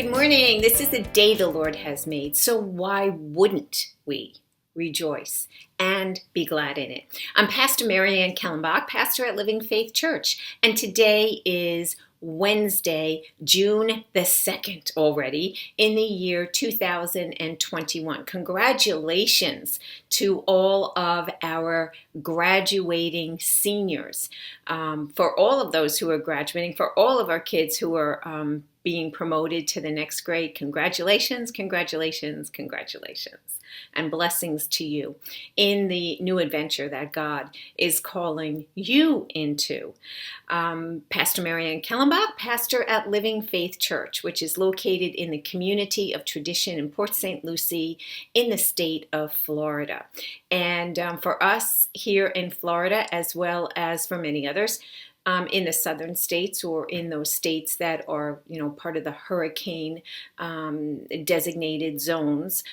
Good morning. This is the day the Lord has made, so why wouldn't we rejoice and be glad in it? I'm Pastor Marianne Kellenbach, pastor at Living Faith Church, and today is Wednesday, June the 2nd already in the year 2021. Congratulations to all of our graduating seniors. For all of those who are graduating, for all of our kids who are being promoted to the next grade, congratulations, congratulations, congratulations, and blessings to you in the new adventure that God is calling you into. Pastor Marianne Kellenbach, pastor at Living Faith Church, which is located in the community of tradition in Port St. Lucie in the state of Florida. And for us here in Florida, as well as for many others, in the southern states or in those states that are, part of the hurricane designated zones,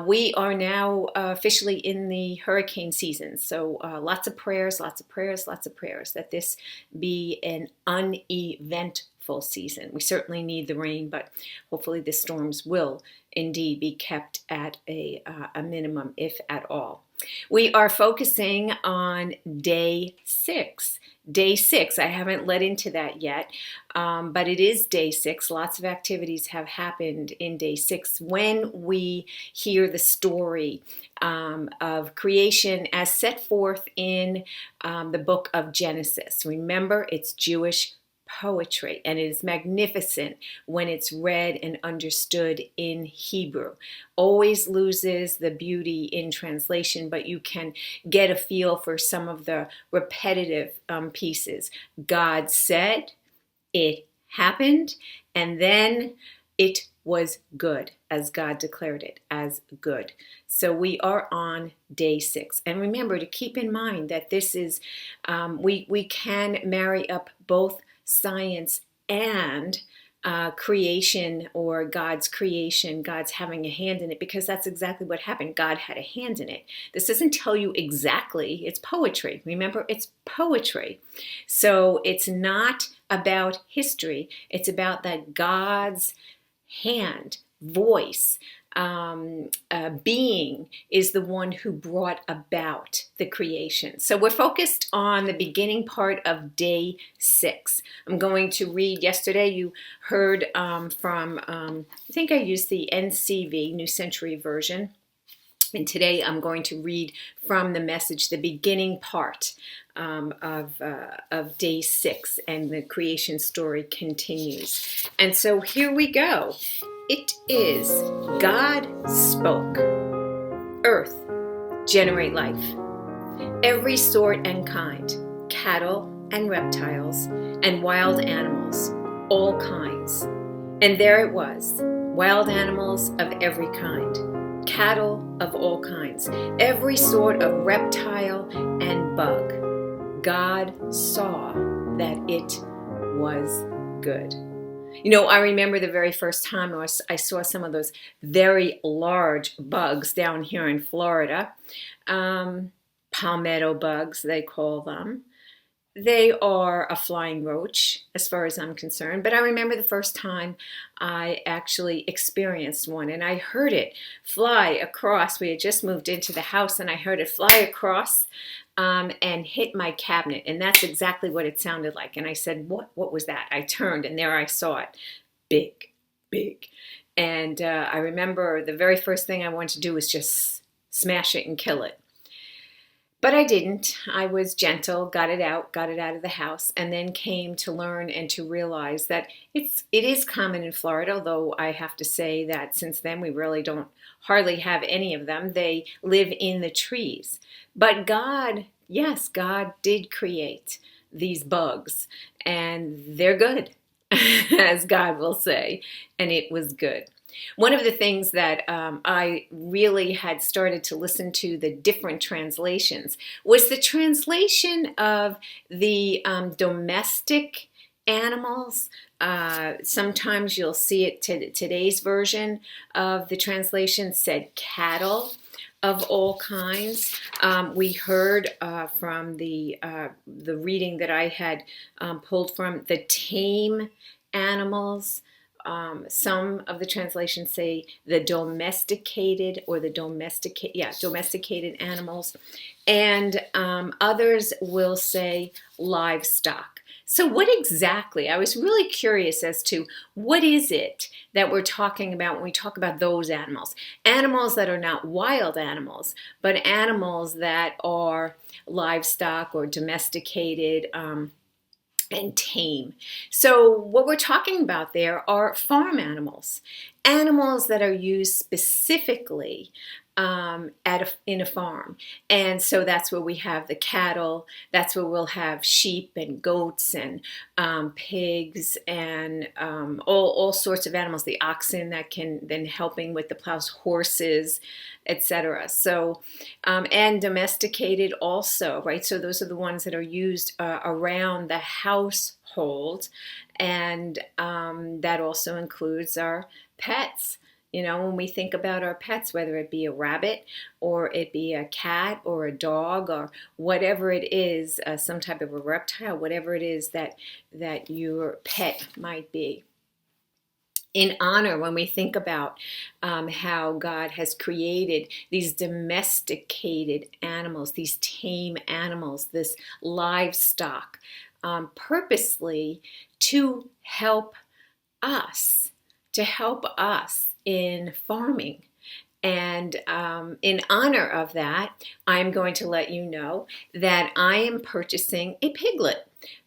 we are now officially in the hurricane season. So lots of prayers, lots of prayers, lots of prayers that this be an uneventful season. We certainly need the rain, but hopefully the storms will indeed be kept at a minimum, if at all. We are focusing on day 6. Day 6, I haven't led into that yet, but it is day 6. Lots of activities have happened in day 6 when we hear the story of creation as set forth in the book of Genesis. Remember, it's Jewish poetry, and it is magnificent when it's read and understood in Hebrew. Always loses the beauty in translation, but you can get a feel for some of the repetitive pieces. God said, it happened, and then it was good, as God declared it as good. So we are on day 6. And remember to keep in mind that this is, we can marry up both science and creation, or God's creation, God's having a hand in it, because that's exactly what happened. God had a hand in it. This doesn't tell you exactly. It's poetry. Remember, it's poetry. So it's not about history. It's about that God's hand, voice, being is the one who brought about the creation. So we're focused on the beginning part of day 6. I'm going to read. Yesterday you heard from, I think I used the NCV, New Century Version. And today I'm going to read from the Message, the beginning part of day 6, and the creation story continues. And so here we go. It is God spoke. Earth, generate life. Every sort and kind, cattle and reptiles and wild animals, all kinds. And there it was, wild animals of every kind, cattle of all kinds, every sort of reptile and bug. God saw that it was good. I remember the very first time I saw some of those very large bugs down here in Florida. Palmetto bugs, they call them. They are a flying roach, as far as I'm concerned. But I remember the first time I actually experienced one, and I heard it fly across. We had just moved into the house, and I heard it fly across and hit my cabinet. And that's exactly what it sounded like. And I said, what was that? I turned, and there I saw it. Big, big. And I remember the very first thing I wanted to do was just smash it and kill it. But I didn't. I was gentle, got it out of the house, and then came to learn and to realize that it is common in Florida, although I have to say that since then we really don't hardly have any of them. They live in the trees. But God, yes, God did create these bugs, and they're good, as God will say, and it was good. One of the things that I really had started to listen to the different translations was the translation of the domestic animals. Sometimes you'll see it today's version of the translation said cattle of all kinds. We heard from the reading that I had pulled from the tame animals Some of the translations say the domesticated or domesticated animals, and others will say livestock. So what exactly, I was really curious as to what is it that we're talking about when we talk about those animals. Animals that are not wild animals, but animals that are livestock or domesticated, and tame. So what we're talking about there are farm animals, animals that are used specifically in a farm. And so that's where we have the cattle, that's where we'll have sheep and goats and pigs and all sorts of animals, the oxen that can then helping with the plows, horses, etc. So, and domesticated also, right? So those are the ones that are used around the household, and that also includes our pets. You know, when we think about our pets, whether it be a rabbit or it be a cat or a dog or whatever it is, some type of a reptile, whatever it is that your pet might be. In honor, when we think about how God has created these domesticated animals, these tame animals, this livestock, purposely to help us, in farming. And in honor of that, I'm going to let you know that I am purchasing a piglet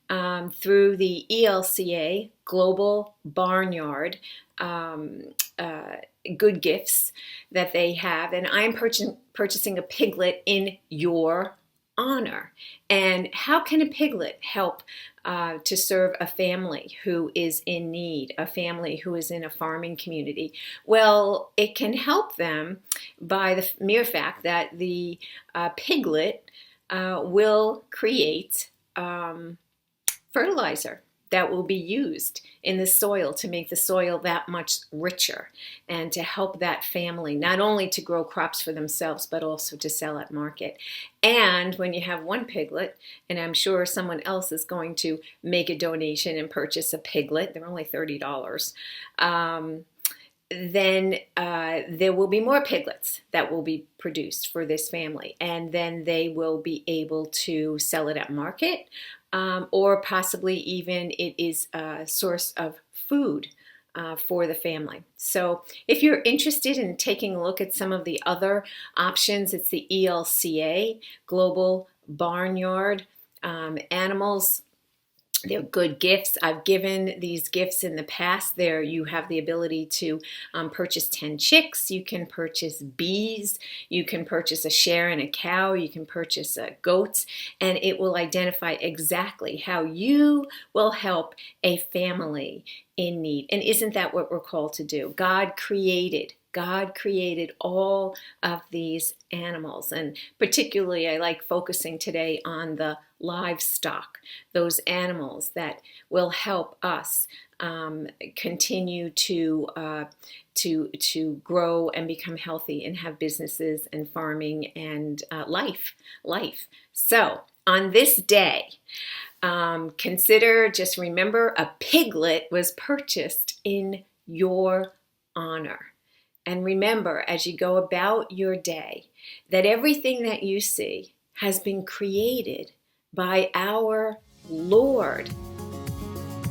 through the ELCA Global Barnyard Good Gifts that they have. And I'm purchasing a piglet in your honor. And how can a piglet help to serve a family who is in need, a family who is in a farming community? Well, it can help them by the mere fact that the piglet will create fertilizer that will be used in the soil to make the soil that much richer and to help that family not only to grow crops for themselves but also to sell at market. And when you have one piglet, and I'm sure someone else is going to make a donation and purchase a piglet, they're only $30, then there will be more piglets that will be produced for this family, and then they will be able to sell it at market, or possibly even it is a source of food for the family. So if you're interested in taking a look at some of the other options, it's the ELCA, Global Barnyard Animals. They're good gifts. I've given these gifts in the past. There you have the ability to purchase 10 chicks. You can purchase bees. You can purchase a share and a cow. You can purchase goats. And it will identify exactly how you will help a family in need. And isn't that what we're called to do? God created all of these animals, and particularly I like focusing today on the livestock, those animals that will help us continue to grow and become healthy and have businesses and farming and life. So on this day, just remember a piglet was purchased in your honor. And remember, as you go about your day, that everything that you see has been created by our Lord,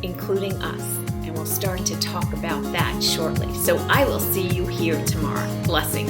including us. And we'll start to talk about that shortly. So I will see you here tomorrow. Blessings.